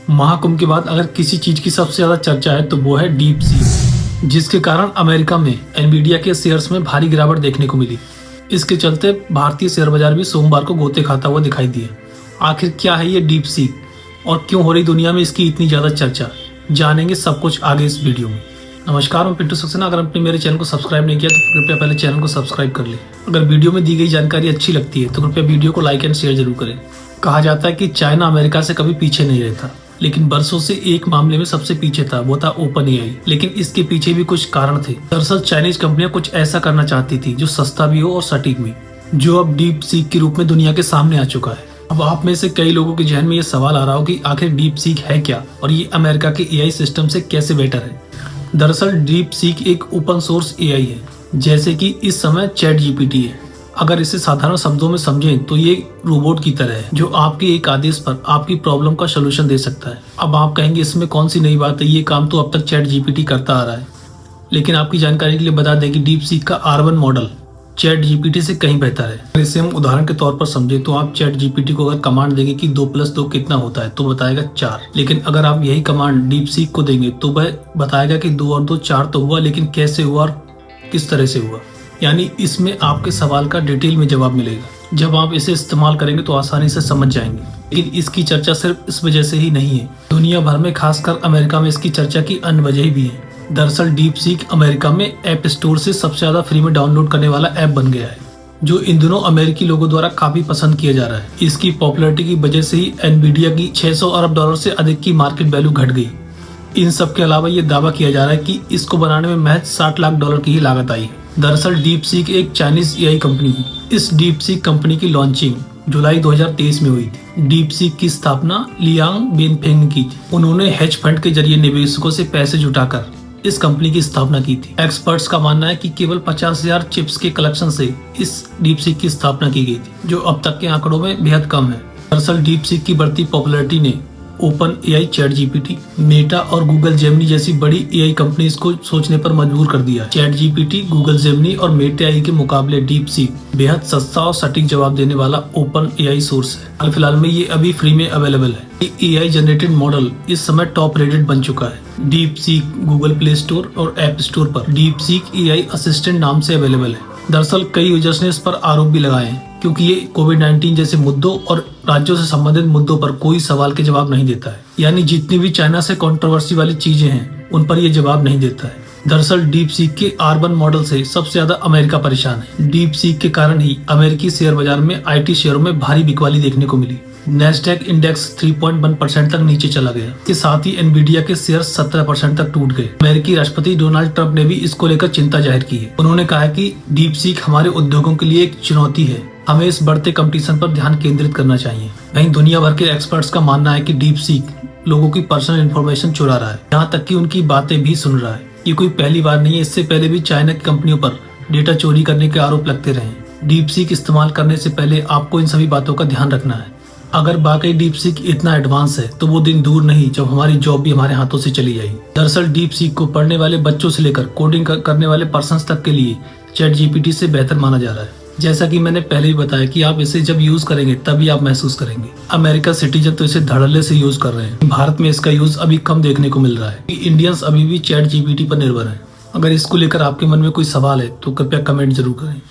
महाकुंभ के बाद अगर किसी चीज की सबसे ज्यादा चर्चा है तो वो है डीप सीक, जिसके कारण अमेरिका में एनवीडिया के शेयर्स में भारी गिरावट देखने को मिली। इसके चलते भारतीय शेयर बाजार भी सोमवार को गोते खाता हुआ दिखाई दिए। आखिर क्या है ये डीप सीक और क्यों हो रही दुनिया में इसकी इतनी ज्यादा चर्चा, जानेंगे सब कुछ आगे इस वीडियो में। नमस्कार, मैं पिंटू सक्सेना। अगर आपने मेरे चैनल को सब्सक्राइब नहीं किया तो कृपया पहले चैनल को सब्सक्राइब कर ले। अगर वीडियो में दी गई जानकारी अच्छी लगती है तो कृपया वीडियो को लाइक एंड शेयर जरूर करें। कहा जाता है कि चाइना अमेरिका से कभी पीछे नहीं रहता, लेकिन बरसों से एक मामले में सबसे पीछे था, वो था ओपन एआई। लेकिन इसके पीछे भी कुछ कारण थे। दरअसल चाइनीज कंपनियां कुछ ऐसा करना चाहती थी जो सस्ता भी हो और सटीक भी, जो अब डीप सीक के रूप में दुनिया के सामने आ चुका है। अब आप में से कई लोगों के जहन में ये सवाल आ रहा हो कि आखिर डीप सीक है क्या और ये अमेरिका के एआई सिस्टम से कैसे बेटर है। दरअसल डीप सीक एक ओपन सोर्स एआई है, जैसे कि इस समय चैट जीपीटी है। अगर इसे साधारण शब्दों में समझें तो ये रोबोट की तरह है जो आपके एक आदेश पर आपकी प्रॉब्लम का सलूशन दे सकता है। अब आप कहेंगे इसमें कौन सी नई बात है, ये काम तो अब तक चैट जीपीटी करता आ रहा है। लेकिन आपकी जानकारी के लिए बता दें कि डीप सीक का R1 मॉडल चैट जीपीटी से कहीं बेहतर है। अगर इसे हम उदाहरण के तौर पर समझे तो आप चैट जीपीटी को अगर कमांड देंगे कि 2+2 कितना होता है तो बताएगा 4। लेकिन अगर आप यही कमांड डीप सीक को देंगे तो वह बताएगा कि 2 और 2 4 तो हुआ, लेकिन कैसे हुआ और किस तरह से हुआ। यानी इसमें आपके सवाल का डिटेल में जवाब मिलेगा। जब आप इसे इस्तेमाल करेंगे तो आसानी से समझ जाएंगे। लेकिन इसकी चर्चा सिर्फ इस वजह से ही नहीं है, दुनिया भर में खासकर अमेरिका में इसकी चर्चा की अन्य वजह भी है। दरअसल डीप सीक अमेरिका में ऐप स्टोर से सबसे ज्यादा फ्री में डाउनलोड करने वाला ऐप बन गया है, जो इन दिनों अमेरिकी लोगों द्वारा काफी पसंद किया जा रहा है। इसकी पॉपुलैरिटी की वजह से ही एनवीडिया की $600 अरब से अधिक की मार्केट वैल्यू घट गई। इन सब के अलावा ये दावा किया जा रहा है कि इसको बनाने में महज $60 लाख की ही लागत आई है। दरअसल डीप सीक एक चाइनीज एआई कंपनी है। इस डीप सीक कंपनी की लॉन्चिंग जुलाई 2023 में हुई थी। डीप सीक की स्थापना लियांग बेनफेंग ने की थी। उन्होंने हेज फंड के जरिए निवेशकों से पैसे जुटाकर इस कंपनी की स्थापना की थी। एक्सपर्ट्स का मानना है कि केवल 50,000 चिप्स के कलेक्शन से इस डीप सीक की स्थापना की गई थी, जो अब तक के आंकड़ों में बेहद कम है। दरअसल डीप सीक की बढ़ती पॉपुलैरिटी ने open AI, chat GPT, Meta और गूगल जेमिनी जैसी बड़ी एआई कंपनीज को सोचने पर मजबूर कर दिया। चैट जीपीटी, गूगल जेमिनी और मेटा एआई के मुकाबले डीप सीक बेहद सस्ता और सटीक जवाब देने वाला ओपन एआई सोर्स है। हाल फिलहाल में ये अभी फ्री में अवेलेबल है। ये एआई जनरेटेड मॉडल इस समय टॉप रेटेड बन चुका है। Deep seek Google play store और ऐप स्टोर पर डीप सीक एआई असिस्टेंट नाम से अवेलेबल है। दरअसल कई यूजर्स ने इस पर आरोप भी लगाए हैं क्योंकि ये कोविड-19 जैसे मुद्दों और राज्यों से संबंधित मुद्दों पर कोई सवाल के जवाब नहीं देता है। यानी जितनी भी चाइना से कंट्रोवर्सी वाली चीजें हैं उन पर ये जवाब नहीं देता है। दरअसल डीप सीक के R1 मॉडल से सबसे ज्यादा अमेरिका परेशान है। डीप सीक के कारण ही अमेरिकी शेयर बाजार में आईटी शेयरों में भारी बिकवाली देखने को मिली। नेस्डैक इंडेक्स 3.1% तक नीचे चला गया। इसके साथ ही एनवीडिया के शेयर 17% तक टूट गए। अमेरिकी राष्ट्रपति डोनाल्ड ट्रंप ने भी इसको लेकर चिंता जाहिर की है। उन्होंने कहा है कि डीप सीक हमारे उद्योगों के लिए एक चुनौती है, हमें इस बढ़ते कंपटीशन पर ध्यान केंद्रित करना चाहिए। वहीं दुनिया भर के एक्सपर्ट्स का मानना है कि डीप सीक लोगों की पर्सनल इन्फॉर्मेशन चुरा रहा है, यहाँ तक कि उनकी बातें भी सुन रहा है। ये कोई पहली बार नहीं है, इससे पहले भी चाइना की कंपनियों पर डेटा चोरी करने के आरोप लगते रहे। डीप सीक इस्तेमाल करने से पहले आपको इन सभी बातों का ध्यान रखना है। अगर वाकई डीप सीक इतना एडवांस है तो वो दिन दूर नहीं जब हमारी जॉब भी हमारे हाथों से चली जाएगी। दरअसल डीप सीक को पढ़ने वाले बच्चों से लेकर कोडिंग करने वाले पर्सन्स तक के लिए चैट जीपीटी से बेहतर माना जा रहा है। जैसा कि मैंने पहले ही बताया कि आप इसे जब यूज करेंगे तभी आप महसूस करेंगे। अमेरिका सिटीजन तो इसे धड़ल्ले से यूज कर रहे हैं। भारत में इसका यूज अभी कम देखने को मिल रहा है। इंडियंस अभी भी चैट जीपीटी पर निर्भर है। अगर इसको लेकर आपके मन में कोई सवाल है तो कृपया कमेंट जरूर करें।